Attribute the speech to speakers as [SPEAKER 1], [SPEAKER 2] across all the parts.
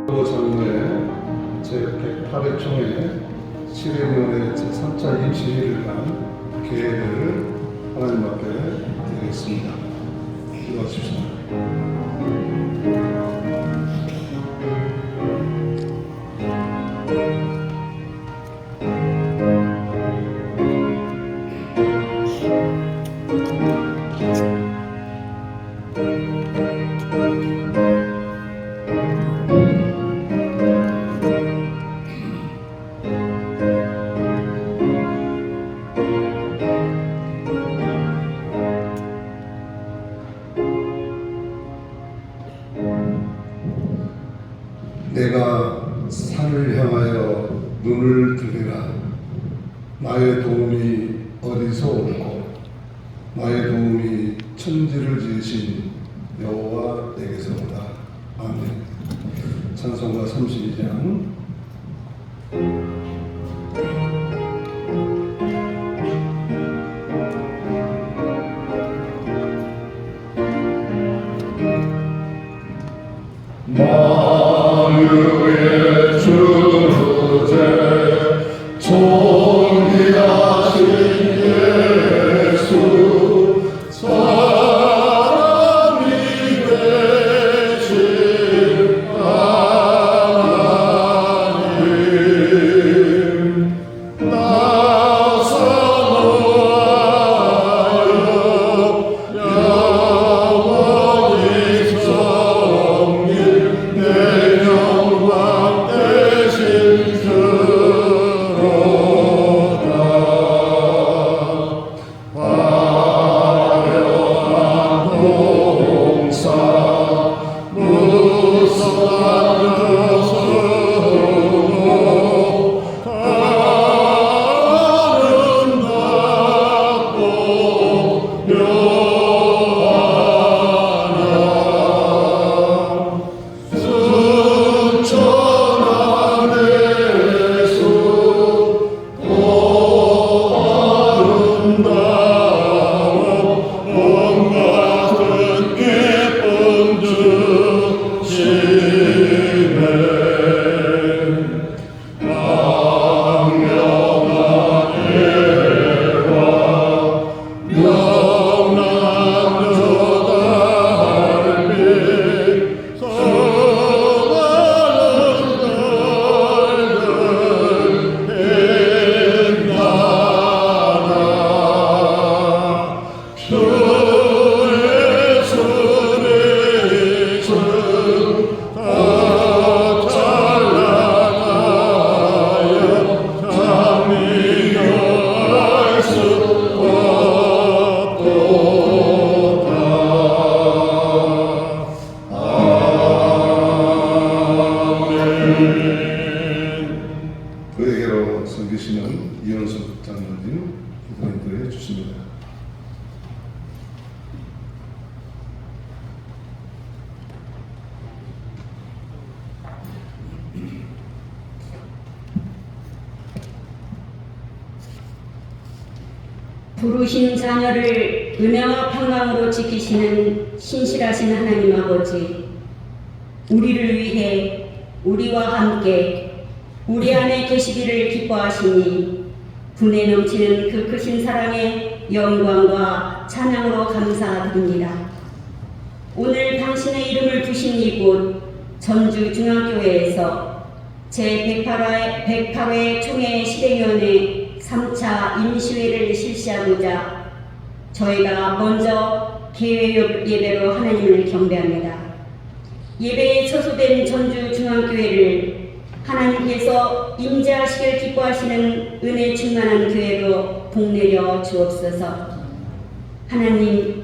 [SPEAKER 1] 장로회 제108회총회 7회위원회 제3차 임시회의를 한 계획을 하나님 앞에 드리겠습니다. 기도하십시오. 내가 산을 향하여 눈을 들리라. 나의 도움이 어디서 오고 나의 도움이 천지를 지으신 여호와 내게서 오다. 아멘. 찬송가 32장.
[SPEAKER 2] 만유의 주제 존귀하신 예수 사람이 되신 하나님 나사노하여 영원히 섬긴 내 영광 대신 그로다. 화려한 봉사 무성한 교수로 아름답고 묘하나 수천한 예수 또 아름다워 온 같은 기쁨 주시네. 광명한 예와 영원한 저 달빛 서가는 날들 빛나나 주의 소리는 다 찬란하여 감미할 수 없도다. 아멘.
[SPEAKER 1] 그에게로 섬기시는 이현숙 장로님 기도해 주십니다.
[SPEAKER 3] 부르신 자녀를 은혜와 평강으로 지키시는 신실하신 하나님 아버지, 우리를 위해 우리와 함께 우리 안에 계시기를 기뻐하시니 분에 넘치는 그 크신 사랑에 영광과 찬양으로 감사드립니다. 오늘 당신의 이름을 부신 이곳 전주중앙교회에서 제108회 총회 실행위원회 3차 임시회를 실시하고자 저희가 먼저 개회 예배로 하나님을 경배합니다. 예배에 처소된 전주중앙교회를 하나님께서 임재하시길 기뻐하시는 은혜 충만한 교회로 복내려 주옵소서. 하나님,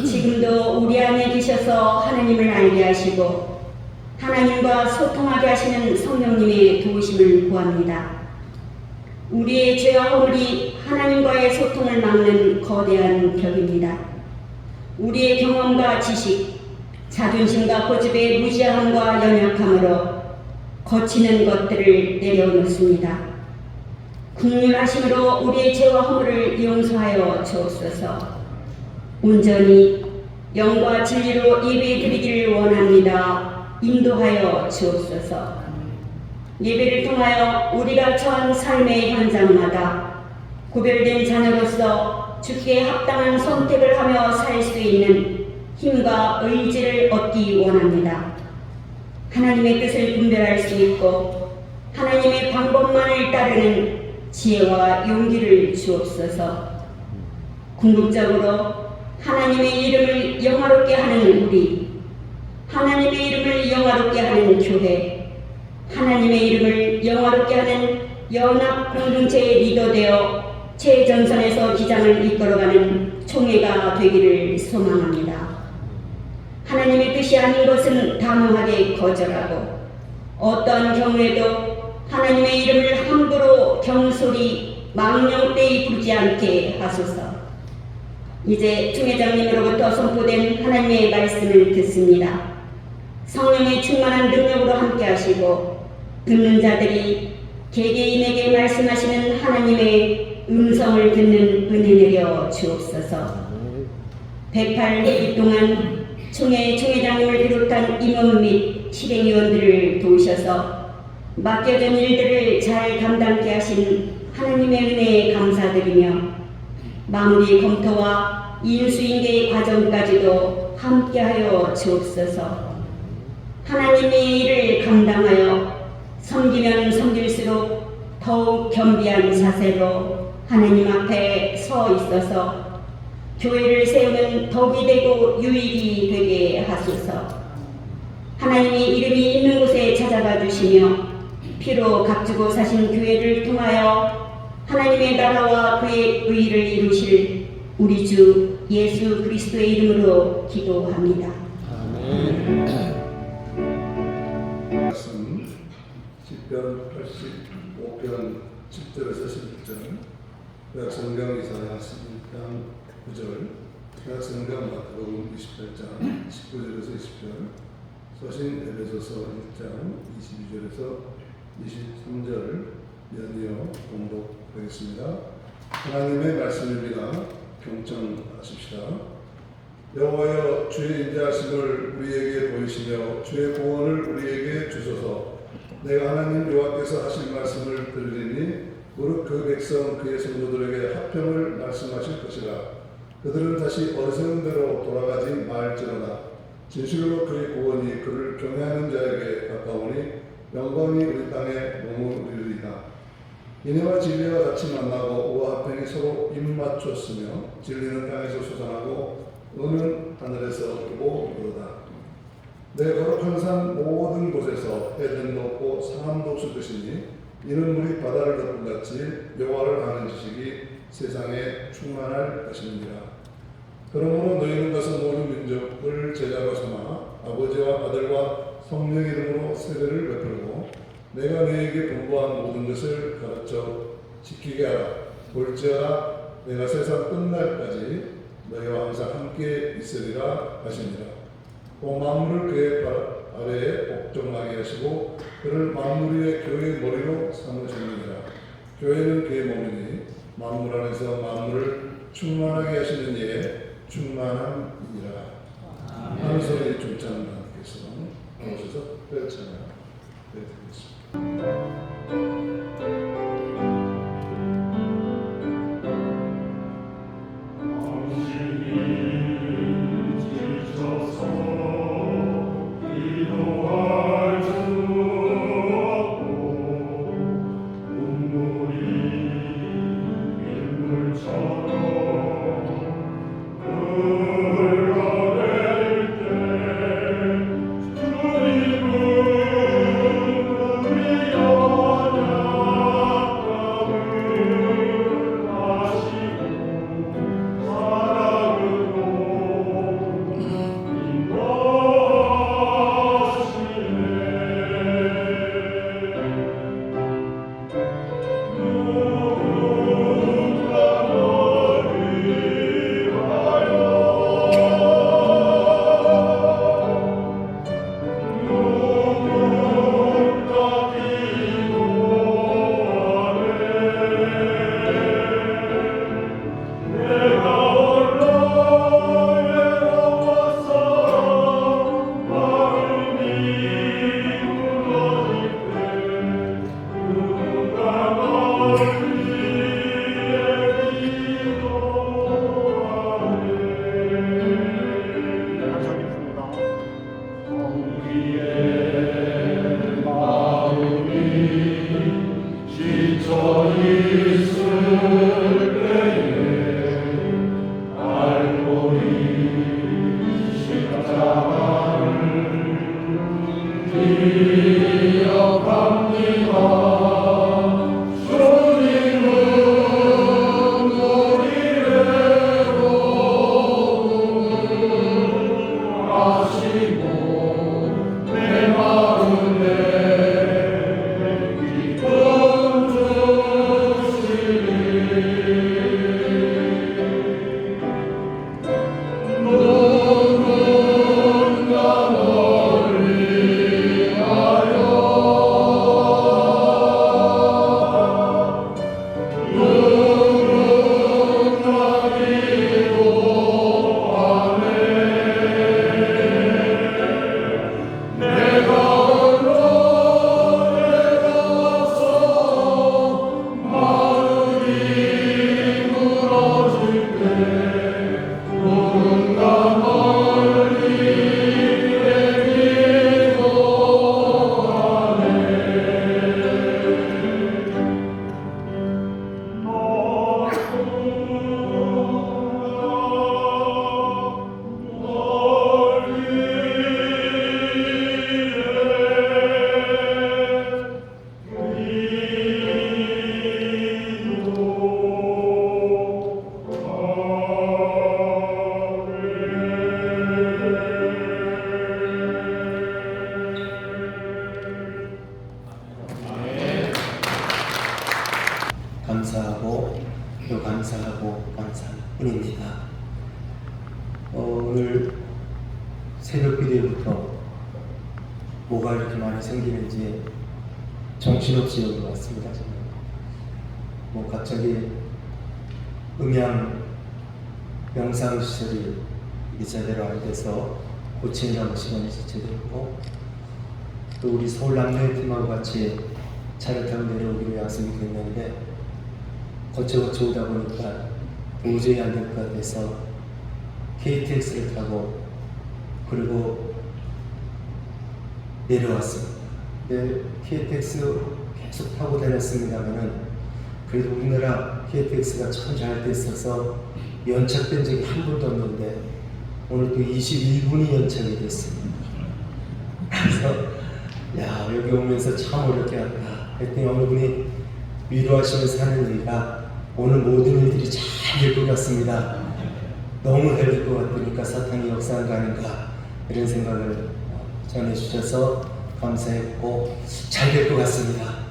[SPEAKER 3] 지금도 우리 안에 계셔서 하나님을 알게 하시고 하나님과 소통하게 하시는 성령님의 도우심을 구합니다. 우리의 죄와 허물이 하나님과의 소통을 막는 거대한 벽입니다. 우리의 경험과 지식, 자존심과 고집의 무지함과 연약함으로 거치는 것들을 내려놓습니다. 긍휼하심으로 우리의 죄와 허물을 용서하여 주옵소서. 온전히 영과 진리로 예배드리기를 원합니다. 인도하여 주옵소서. 예배를 통하여 우리가 처한 삶의 현장마다 구별된 자녀로서 주께 합당한 선택을 하며 살 수 있는 힘과 의지를 얻기 원합니다. 하나님의 뜻을 분별할 수 있고 하나님의 방법만을 따르는 지혜와 용기를 주옵소서. 궁극적으로 하나님의 이름을 영화롭게 하는 우리, 하나님의 이름을 영화롭게 하는 교회, 하나님의 이름을 영화롭게 하는 연합 공동체의 리더 되어 최전선에서 기장을 이끌어가는 총회가 되기를 소망합니다. 하나님의 뜻이 아닌 것은 단호하게 거절하고 어떠한 경우에도 하나님의 이름을 함부로 경솔히 망령되이 부르지 않게 하소서. 이제 총회장님으로부터 선포된 하나님의 말씀을 듣습니다. 성령의 충만한 능력으로 함께 하시고 듣는 자들이 개개인에게 말씀하시는 하나님의 음성을 듣는 은혜 내려 주옵소서. 108일 동안 총회장님을 비롯한 임원 및 실행위원들을 도우셔서 맡겨진 일들을 잘 감당케 하신 하나님의 은혜에 감사드리며 마무리 검토와 인수인계의 과정까지도 함께하여 주옵소서. 하나님의 일을 감당하여 섬기면 섬길수록 더욱 겸비한 자세로 하나님 앞에 서 있어서 교회를 세우는 덕이 되고 유익이 되게 하소서. 하나님의 이름이 있는 곳에 찾아가 주시며 피로 값주고 사신 교회를 통하여 하나님의 나라와 그의 의를 이루실 우리 주 예수 그리스도의 이름으로 기도합니다.
[SPEAKER 1] 말씀 10편 85편 10절에서 11절, 구약성경 이사야 11장 9절, 구약성경 마태복음 28장 19절에서 20절, 서신 에베소서 1장 22절에서 23절 연이어 공독하겠습니다. 하나님의 말씀입니다. 경청하십시다. 여호와여, 주의 인자하심을 우리에게 보이시며 주의 구원을 우리에게 주소서. 내가 하나님 여호와께서 하신 말씀을 들으리니 무릇 그 백성 그의 성도들에게 화평을 말씀하실 것이라. 그들은 다시 어리석은 대로 돌아가지 말지로다. 진실로 그의 구원이 그를 경외하는 자에게 가까우니 영광이 우리 땅에 머무르리이다. 인애와 진리와 같이 만나고 의와 화평이 서로 입맞췄으며 진리는 땅에서 솟아나고 의는 하늘에서 뜨고 이르다. 내 거룩한 산 모든 곳에서 해변도 없고 상암도 없을 것이니 이는 물이 바다를 덮은 같이 여호와를 아는 지식이 세상에 충만할 것입니다. 그러므로 너희는 가서 모든 민족을 제자로 삼아 아버지와 아들과 성령의 이름으로 세례를 베풀고 내가 너희에게 분부한 모든 것을 가르쳐 지키게 하라. 볼지어다 내가 세상 끝날까지 너희와 항상 함께 있으리라 하시니라. 또 만물을 그의 발 아래에 복종하게 하시고 그를 만물 위에 교회의 머리로 삼으시느니라. 교회는 그의 몸이니 만물 안에서 만물을 충만하게 하시는 이에 충만함이니라. 하는 소리 중창단께서 나오셔서 펼쳐나 드리겠습니다.
[SPEAKER 2] 주님은 우리 영원한
[SPEAKER 4] 감사하고 또 감사하고 감사한 뿐입니다. 오늘 새벽 기도부터 뭐가 이렇게 많이 생기는지 정신없이 여기 왔습니다. 저는 뭐 갑자기 음향 영상 시설이 이게 제대로 안 돼서 고치느라고 시간이 지체됐고, 또 우리 서울 남녀의 팀하고 같이 차를 타고 내려오기로 약속이 됐는데 거쳐거쳐 오다 보니까 도저히 안 될 것 같아서 KTX를 타고 그리고 내려왔습니다. 근데 KTX 계속 타고 다녔습니다만은 그래도 우리나라 KTX가 참 잘 됐어서 연착된 적이 한 번도 없는데 오늘 또 21분이 연착이 됐습니다. 그래서 야, 여기 오면서 참 어렵게 왔다 했더니 어느 분이 위로하시면서 하는 얘기가 오늘 모든 일들이 잘 될 것 같습니다. 너무 잘 될 것 같으니까 사탄이 역사한 거 아닌가 이런 생각을 전해주셔서 감사했고 잘 될 것 같습니다.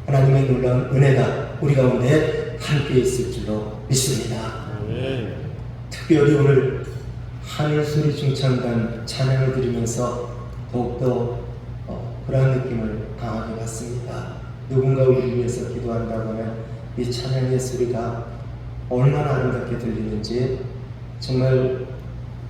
[SPEAKER 4] 하나님의 놀라운 은혜가 우리 가운데 함께 있을 줄로 믿습니다. 특별히 오늘 하늘소리 중창단 찬양을 드리면서 더욱더 그러한 느낌을 강하게 받습니다. 누군가 우리를 위해서 기도한다고 하면 이 찬양의 소리가 얼마나 아름답게 들리는지, 정말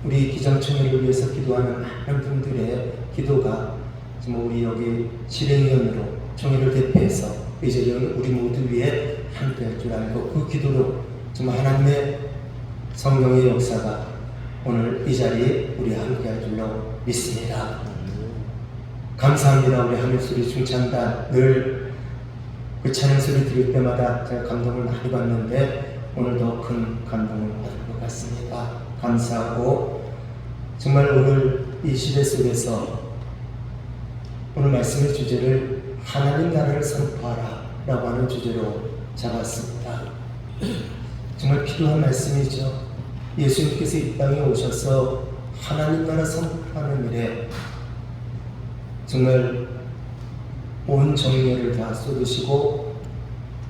[SPEAKER 4] 우리 기장총회를 위해서 기도하는 많은 분들의 기도가 정말 우리 여기 실행위원으로 총회를 대표해서 이제 우리 모두 위에 함께 할 줄 알고 그 기도로 정말 하나님의 성령의 역사가 오늘 이 자리에 우리 함께 할 줄로 믿습니다. 감사합니다. 우리 하늘소리 중창단 늘 그 찬양 소리 들을 때마다 제가 감동을 많이 받는데 오늘 더 큰 감동을 받을 것 같습니다. 감사하고 정말 오늘 이 시대 속에서 오늘 말씀의 주제를 하나님 나라를 선포하라 라고 하는 주제로 잡았습니다. 정말 필요한 말씀이죠. 예수님께서 이 땅에 오셔서 하나님 나라 선포하는 일에 정말 온 정열을 다 쏟으시고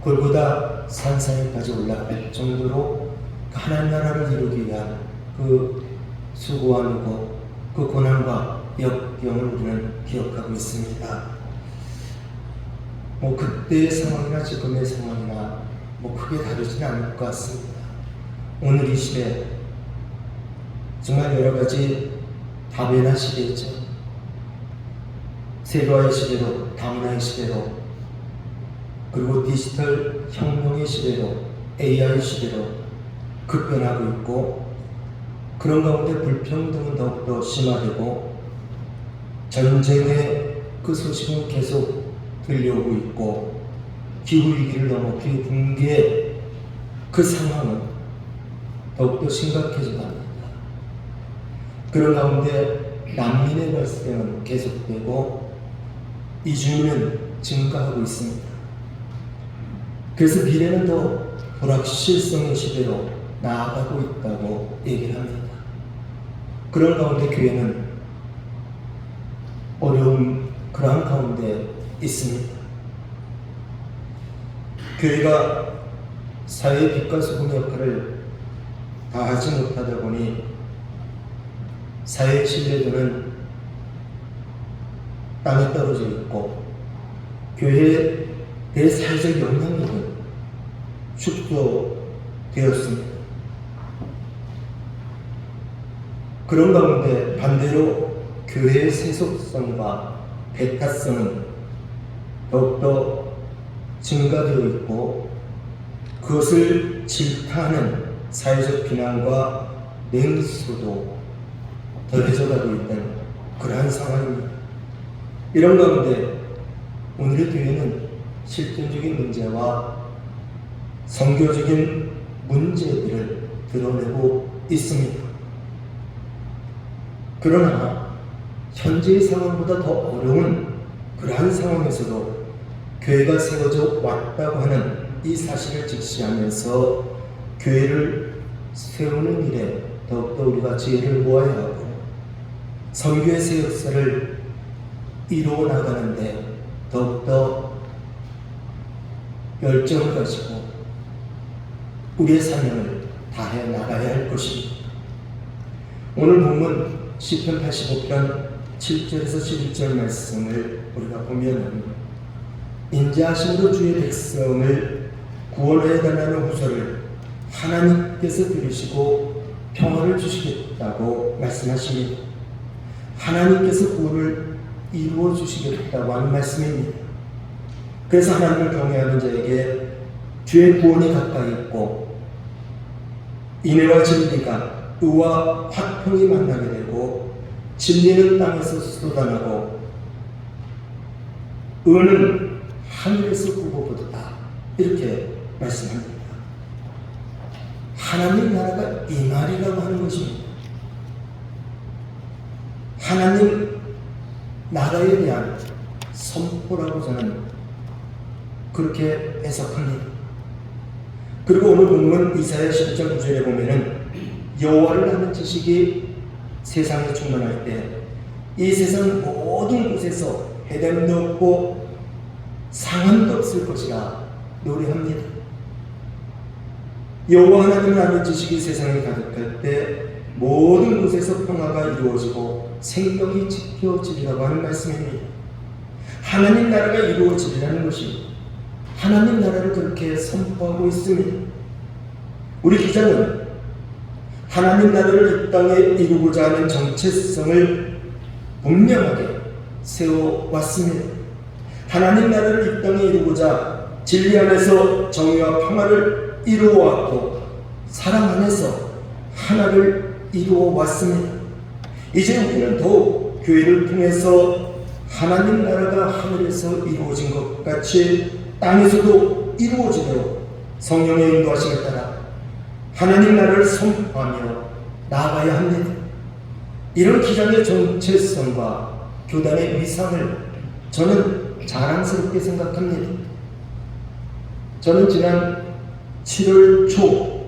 [SPEAKER 4] 골고다 산상에까지 올라갈 정도로 하나님 나라를 이루기 위한 그 수고하고 그 고난과 역경을 우리는 기억하고 있습니다. 뭐 그때의 상황이나 지금의 상황이나 뭐 크게 다르지는 않을 것 같습니다. 오늘 이 시대 정말 여러 가지 다변화 시대이죠. 세계화의 시대로, 다문화의 시대로, 그리고 디지털 혁명의 시대로, AI 시대로 급변하고 있고, 그런 가운데 불평등은 더욱더 심화되고 전쟁의 그 소식은 계속 들려오고 있고, 기후위기를 넘어 기후 붕괴의 그 상황은 더욱더 심각해져 갑니다. 그런 가운데 난민의 발생은 계속되고 이주민은 증가하고 있습니다. 그래서 미래는 더 불확실성의 시대로 나아가고 있다고 얘기를 합니다. 그런 가운데 교회는 어려운 그러한 가운데 있습니다. 교회가 사회의 빛과 소금의 역할을 다하지 못하다 보니 사회의 신뢰도는 땅에 떨어져 있고 교회의 대사회적 영향력은 축소되었습니다. 그런 가운데 반대로 교회의 세속성과 배타성은 더욱더 증가되어 있고 그것을 질타하는 사회적 비난과 냉소도 더해져가고 있는 그러한 상황입니다. 이런 가운데 오늘의 교회는 실존적인 문제와 선교적인 문제들을 드러내고 있습니다. 그러나 현재의 상황보다 더 어려운 그러한 상황에서도 교회가 세워져 왔다고 하는 이 사실을 직시하면서 교회를 세우는 일에 더욱더 우리가 지혜를 모아야 하고 선교의 새 역사를 이루어 나가는데 더욱더 열정을 가지고 우리의 사명을 다해 나가야 할 것입니다. 오늘 본문 시편 85편 7절에서 11절 말씀을 우리가 보면 인자하심으로 주의 백성을 구원해 달라는 후소를 하나님께서 들으시고 평화를 주시겠다고 말씀하십니다. 하나님께서 구원을 이루어 주시겠다고 하는 말씀입니다. 그래서 하나님을 경외하는 자에게 주의 구원이 가까이 있고 인애와 진리가 의와 화평이 만나게 되고 진리는 땅에서 쏟아나고 의는 하늘에서 굽어보도다 이렇게 말씀합니다. 하나님 나라가 이 말이라고 하는 것입니다. 하나님 나라에 대한 선포라고 저는 그렇게 해석합니다. 그리고 오늘 본문 이사야 10장 9절에 보면은 여호와를 아는 지식이 세상에 충만할 때 이 세상 모든 곳에서 해됨도 없고 상함도 없을 것이라 노래합니다. 여호와 하나님을 아는 지식이 세상에 가득할 때 모든 곳에서 평화가 이루어지고 생명이 지켜지리라고 하는 말씀입니다. 하나님 나라가 이루어지리라는 것입니다. 하나님 나라를 그렇게 선포하고 있습니다. 우리 기자는 하나님 나라를 이 땅에 이루고자 하는 정체성을 분명하게 세워왔습니다. 하나님 나라를 이 땅에 이루고자 진리 안에서 정의와 평화를 이루어왔고 사랑 안에서 하나를 이루어왔습니다. 이제 우리는 더욱 교회를 통해서 하나님 나라가 하늘에서 이루어진 것 같이 땅에서도 이루어지도록 성령의 인도하심에 따라 하나님 나라를 선포하며 나아가야 합니다. 이런 기장의 정체성과 교단의 위상을 저는 자랑스럽게 생각합니다. 저는 지난 7월 초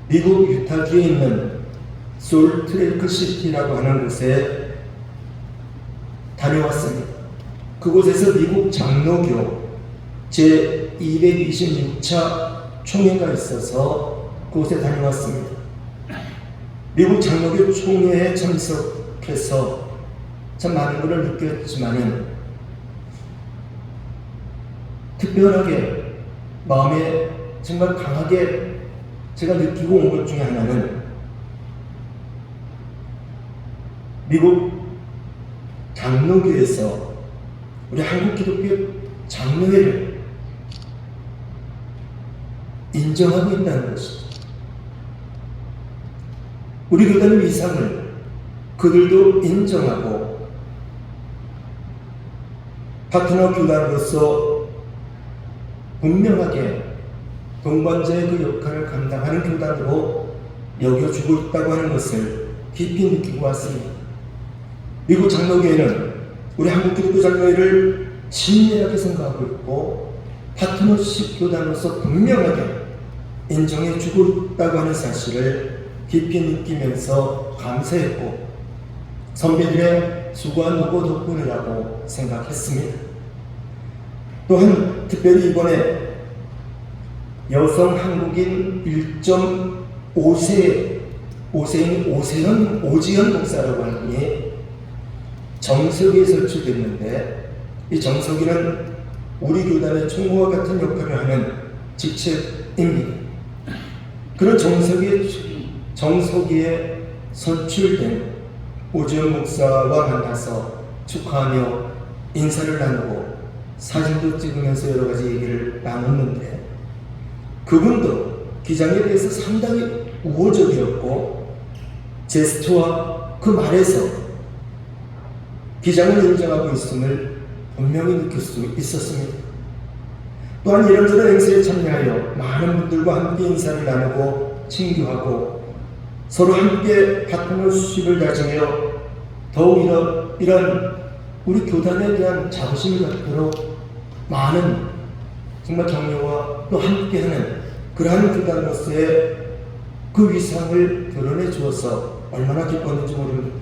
[SPEAKER 4] 미국 유타주에 있는 솔트레이크 시티라고 하는 곳에 다녀왔습니다. 그곳에서 미국 장로교 제226차 총회가 있어서 그곳에 다녀왔습니다. 미국 장로교 총회에 참석해서 참 많은 것을 느꼈지만은 특별하게 마음에 정말 강하게 제가 느끼고 온 것 중에 하나는 미국 장로교에서 우리 한국 기독교 장로회를 인정하고 있다는 것입니다. 우리 교단의 위상을 그들도 인정하고 파트너 교단으로서 분명하게 동반자의 그 역할을 감당하는 교단으로 여겨주고 있다고 하는 것을 깊이 느끼고 왔습니다. 미국 장로교회는 우리 한국기독교 장로회를 친밀하게 생각하고 있고 파트너십 교단으로서 분명하게 인정해 주고 있다고 하는 사실을 깊이 느끼면서 감사했고 선배들의 수고한 노고 덕분이라고 생각했습니다. 또한 특별히 이번에 여성 한국인 1.5세인 오지연 목사라고 하는 분이 정석위에 설치됐는데, 이 정석위는 우리 교단의 총무와 같은 역할을 하는 직책입니다. 그런 정석위에 선출된 오지연 목사와 만나서 축하하며 인사를 나누고 사진도 찍으면서 여러 가지 얘기를 나눴는데, 그분도 기장에 대해서 상당히 우호적이었고 제스처와 그 말에서 기장을 인정하고 있음을 분명히 느낄 수 있었습니다. 또한 이런저런 행사에 참여하여 많은 분들과 함께 인사를 나누고 친교하고 서로 함께 파트너십을 다지며 더욱 이런 우리 교단에 대한 자부심을 갖도록 많은 정말 격려와 또 함께하는 그러한 교단으로서의 그 위상을 드러내 주어서 얼마나 기뻤는지 모릅니다.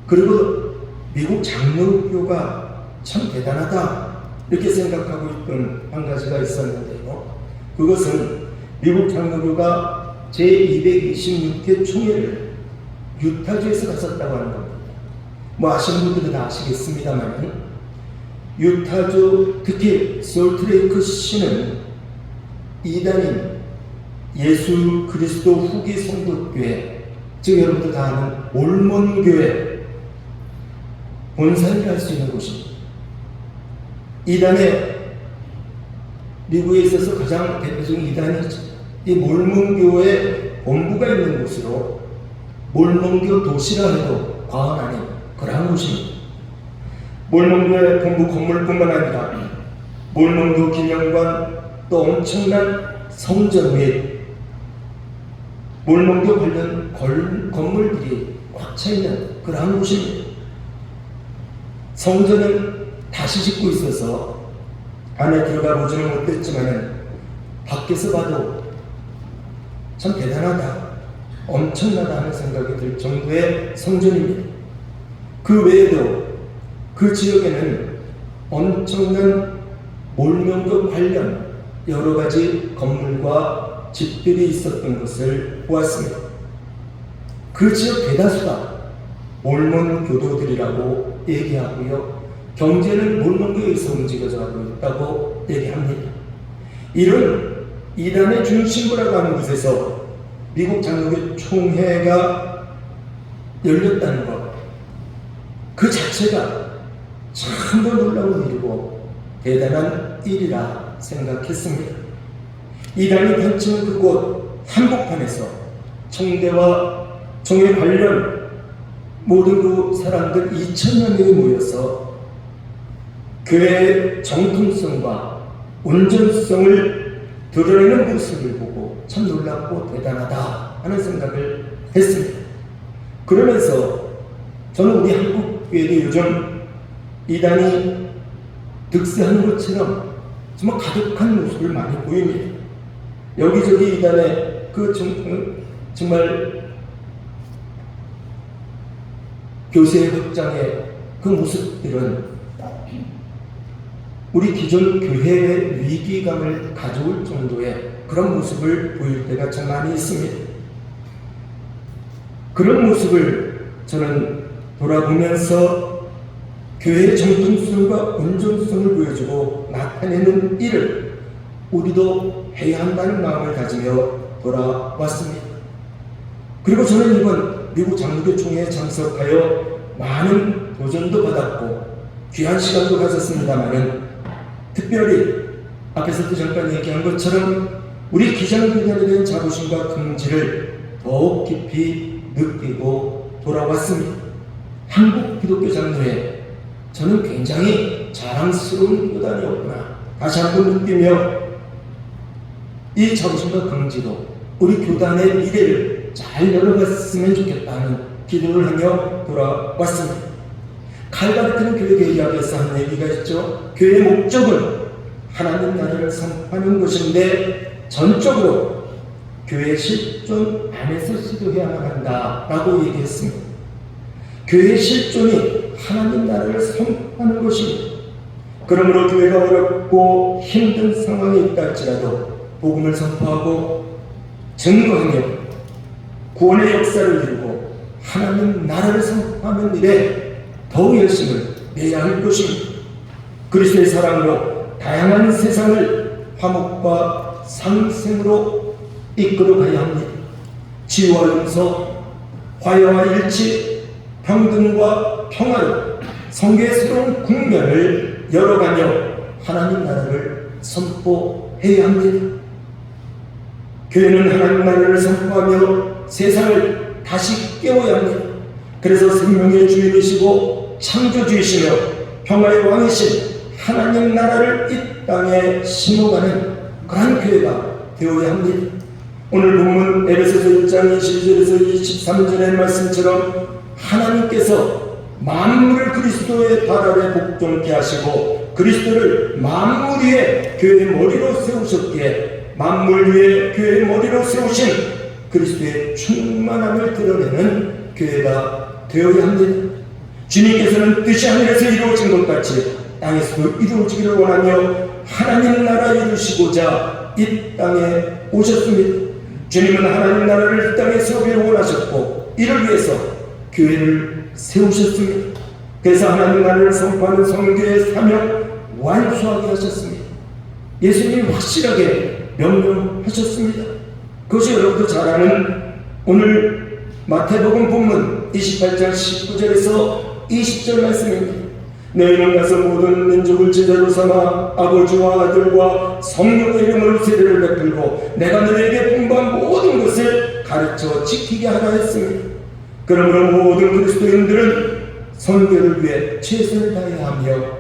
[SPEAKER 4] 그리고 미국 장로교가 참 대단하다 이렇게 생각하고 있던 한 가지가 있었는데요. 그것은 미국 장로교가 제226회 총회를 유타주에서 갔었다고 하는 겁니다. 뭐 아시는 분들은 다 아시겠습니다만 유타주 특히 솔트레이크 시는 이단인 예수 그리스도 후기 성도교회, 즉 여러분들 다 아는 몰몬교회 본사를 할 수 있는 곳입니다. 이단의 미국에 있어서 가장 대표적인 이단이죠. 이 몰몬교회 본부가 있는 곳으로 몰몬교 도시라 해도 과언 아닌 그러한 곳입니다. 몰몬교회 본부 건물뿐만 아니라 몰몬교 기념관, 또 엄청난 성전 및 몰몬교 관련 건물들이 꽉 차 있는 그러한 곳입니다. 성전은 다시 짓고 있어서 안에 들어가 보지는 못했지만 밖에서 봐도 참 대단하다, 엄청나다 하는 생각이 들 정도의 성전입니다. 그 외에도 그 지역에는 엄청난 몰몬교 관련 여러 가지 건물과 집들이 있었던 것을 보았습니다. 그 지역 대다수가 몰몬 교도들이라고 얘기하고요. 경제는 몰몬교에서 움직여져 가고 있다고 얘기합니다. 이런 이단의 중심부라고 하는 곳에서 미국 장로교 총회가 열렸다는 것, 그 자체가 참으로 놀라운 일이고 대단한 일이라 생각했습니다. 이단이 펼치는 그곳 한복판에서 총대와 총회 관련 모든 그 사람들 2,000여 명이 모여서 교회의 정통성과 온전성을 드러내는 모습을 보고 참 놀랍고 대단하다 하는 생각을 했습니다. 그러면서 저는 우리 한국교회도 요즘 이단이 득세하는 것처럼 정말 가득한 모습을 많이 보입니다. 여기저기 이단의 그 정말 교세 확장의 그 모습들은 우리 기존 교회의 위기감을 가져올 정도의 그런 모습을 보일 때가 참 많이 있습니다. 그런 모습을 저는 돌아보면서 교회의 정통성과 온전성을 보여주고 나타내는 일을 우리도 해야 한다는 마음을 가지며 돌아왔습니다. 그리고 저는 이번 미국 장로교 총회에 참석하여 많은 도전도 받았고 귀한 시간도 가졌습니다만은 특별히 앞에서도 잠깐 얘기한 것처럼 우리 기장교단에 대한 자부심과 긍지를 더욱 깊이 느끼고 돌아왔습니다. 한국 기독교 장로회, 저는 굉장히 자랑스러운 교단이었구나 다시 한번 느끼며 이 자부심과 긍지로 우리 교단의 미래를 잘 열어갔으면 좋겠다는 기도를 하며 돌아왔습니다. 칼바르트는 교회 이야기에서 한 얘기가 있죠. 교회의 목적은 하나님 나라를 선포하는 것인데 전적으로 교회 실존 안에서 시도해야만 한다라고 얘기했습니다. 교회 실존이 하나님 나라를 선포하는 것입니다. 그러므로 교회가 어렵고 힘든 상황에 있다 할지라도 복음을 선포하고 증거하며 구원의 역사를 이루고 하나님 나라를 선포하는 일에 더욱 열심을 내야 할 것입니다. 그리스도의 사랑으로 다양한 세상을 화목과 상생으로 이끌어 가야 합니다. 지혜와 용서, 화해와 일치, 평등과 평화로 성교의 새로운 국면을 열어가며 하나님 나라를 선포해야 합니다. 교회는 하나님 나라를 선포하며 세상을 다시 깨워야 합니다. 그래서 생명의 주인이시고 창조주이시며 평화의 왕이신 하나님 나라를 이 땅에 심어가는 그런 교회가 되어야 합니다. 오늘 본문 에베소서 1장 22절에서 23절의 말씀처럼 하나님께서 만물을 그리스도의 발 아래 복종케 하시고 그리스도를 만물 위에 교회의 머리로 세우셨기에 만물 위에 교회의 머리로 세우신 그리스도의 충만함을 드러내는 교회가 되어야 합니다. 주님께서는 뜻이 하늘에서 이루어진 것 같이 땅에서도 이루어지기를 원하며 하나님 나라 이루시고자 이 땅에 오셨습니다. 주님은 하나님 나라를 이 땅에 세우기를 원하셨고 이를 위해서 교회를 세우셨습니다. 그래서 하나님 나라를 선포하는 선교의 사명 완수하게 하셨습니다. 예수님이 확실하게 명령하셨습니다. 그것이 여러분도 잘 아는 오늘 마태복음 본문 28장 19절에서 20절 말씀입니다. 너희는 가서 모든 민족을 제자로 삼아 아버지와 아들과 성령의 이름으로 세례를 베풀고 내가 너희에게 분부한 모든 것을 가르쳐 지키게 하라 했습니다. 그러므로 모든 그리스도인들은 선교를 위해 최선을 다해야 하며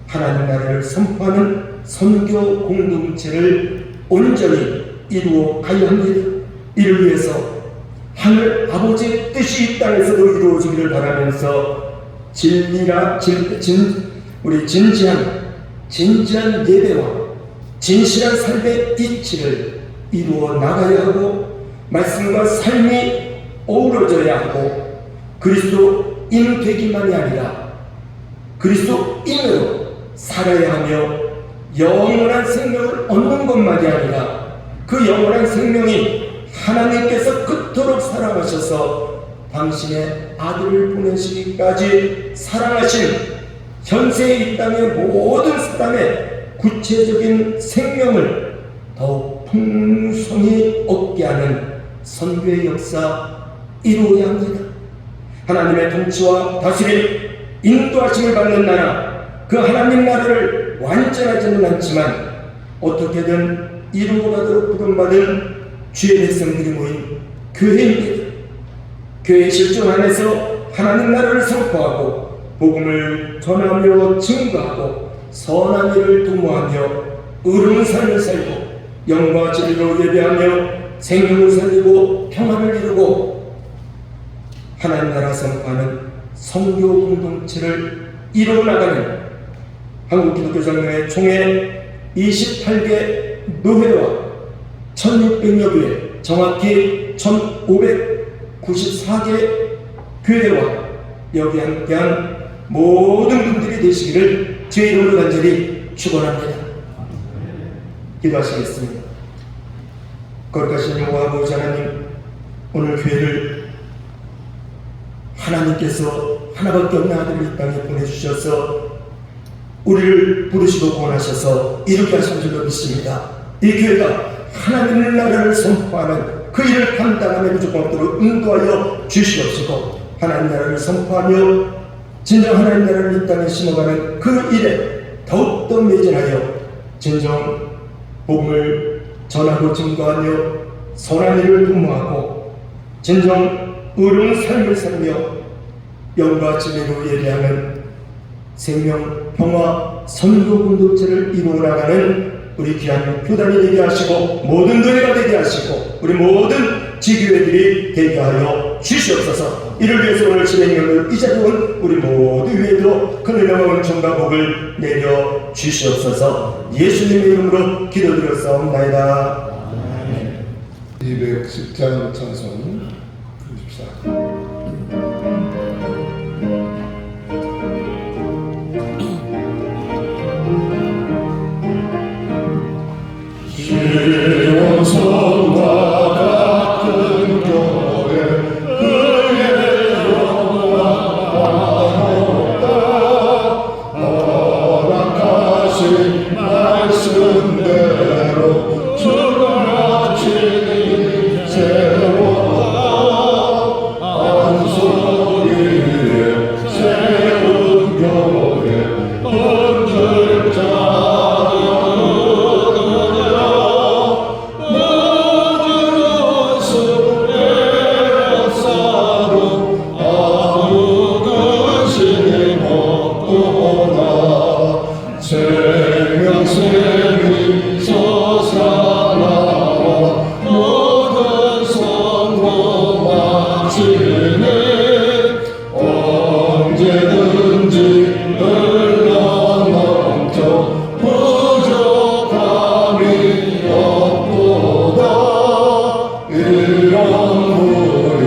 [SPEAKER 4] 하나님 나라를 선포하는 선교 공동체를 온전히 이루어 가야 합니다. 이를 위해서 하늘 아버지의 뜻이 이 땅에서도 이루어지기를 바라면서 우리 진지한 예배와 진실한 삶의 이치를 이루어 나가야 하고 말씀과 삶이 어우러져야 하고 그리스도인 되기만이 아니라 그리스도인으로 살아야 하며 영원한 생명을 얻는 것만이 아니라 그 영원한 생명이 하나님께서 그토록 사랑하셔서 당신의 아들을 보내시기까지 사랑하신 현세 이 땅의 모든 사람의 구체적인 생명을 더욱 풍성히 얻게 하는 선교의 역사 이루어야 합니다. 하나님의 통치와 다스림, 인도하심을 받는 나라, 그 하나님 나라를 완전하지는 않지만 어떻게든 이루어가도록 부름받은 주의 백성들이 모인 교회입니다. 교회 실존 안에서 하나님 나라를 선포하고 복음을 전하며 증거하고 선한 일을 도모하며 의로운 삶을 살고 영과 진리로 예배하며 생명을 살리고 평화를 이루고 하나님 나라 선포하는 성교 공동체를 이루어나가는 한국기독교장로회 총회 28개 노회와 1600여 교회, 정확히 1594개 교회와 여기 함께한 모든 분들이 되시기를 주의 이름으로 간절히 축원합니다. 기도하시겠습니다. 거룩하신 여호와 아버지 하나님, 오늘 교회를 하나님께서 하나밖에 없는 아들을 이 땅에 보내주셔서 우리를 부르시고 구원하셔서 이루게 하신 줄로 믿습니다. 이 교회가 하나님의 나라를 선포하는 그 일을 감당하며 무조건 없도록 인도하여 주시옵시고 하나님 나라를 선포하며 진정 하나님 나라를 이 땅에 심어가는 그 일에 더욱더 매진하여 진정 복음을 전하고 증거하며 선한 일을 도모하고 진정 의로운 삶을 살며 영과 진리로 예배하는 생명, 평화, 선교 공동체를 이루어 나가는 우리 귀한 교단이 되게 하시고 모든 교회가 되게 하시고 우리 모든 지교회들이 되게 하여 주시옵소서. 이를 위해서 오늘 진행하는 이 자리는 우리 모두 위에도 큰은혜와 은총과 복을 내려 주시옵소서. 예수님의 이름으로 기도드렸사옵나이다.
[SPEAKER 1] 210장 찬송 부르십시다.
[SPEAKER 2] 시온성과 같은 교회 그의 영광 환호다. 허락하신 말씀대로 주가 친히 세웠다. 안속 위에 세운 교회 언제 생명샘이 솟아나와 모든 성도 마치네. 언제든지 흘러넘쳐 부족함이 없도다. 이런 물이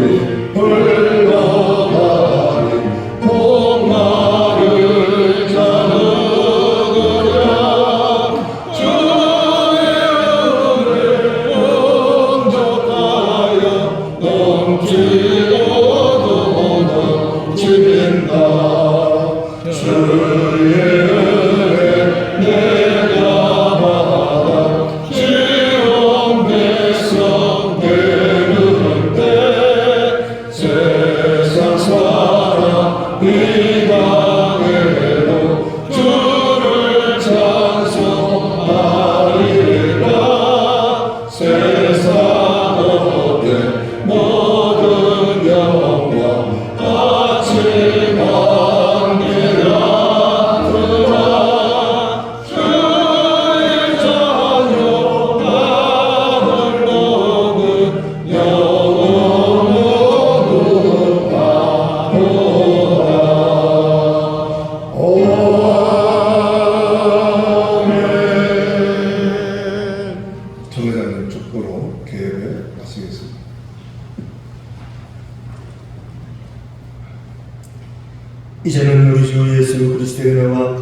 [SPEAKER 2] 흘러가니 목마를 자는 주의 은혜 내가 받아 지온 백성 되는데 세상 사람 이방에도 주를 찬송하리라. 세상 어때 모든 영광 아침 안개라.
[SPEAKER 1] 정회장님 축도로 계획을 마치겠습니다.
[SPEAKER 4] 이제는 우리 주 예수 그리스도의 은혜와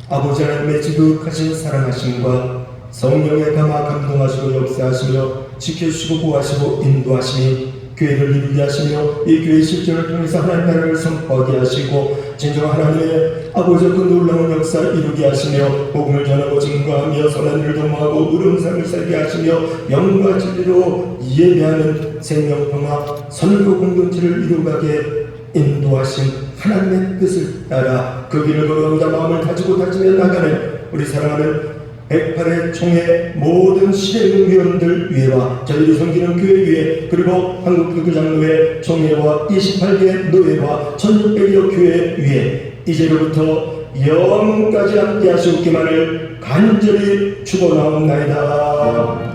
[SPEAKER 4] 아버지 하나님의 지극하신 사랑하심과 성령의 감화 감동하시고 역사하시며 지켜주시고 구하시고 인도하시니 교회를 이루게 하시며 이 교회 실전을 통해서 하나님 나라를 선포하게 하시고 진정한 하나님의 아버지의 그 놀라운 역사 이루게 하시며 복음을 전하고 증거하며 선한 일을 도모하고 의로운 살게 하시며 영과 진리로 예배하는 생명평화 선교 공동체를 이루가게 인도하신 하나님의 뜻을 따라 그 길을 걸어오다 마음을 다지고 다지며 나가는 우리 사랑하는 108의 총회 모든 시대의원들 위에와 저희를 섬기는 교회 위에 그리고 한국교구장로회 총회와 28개 노회와 1600여 교회 위에 이제로부터 영원까지 함께 하시옵기만을 간절히 축원하옵나이다.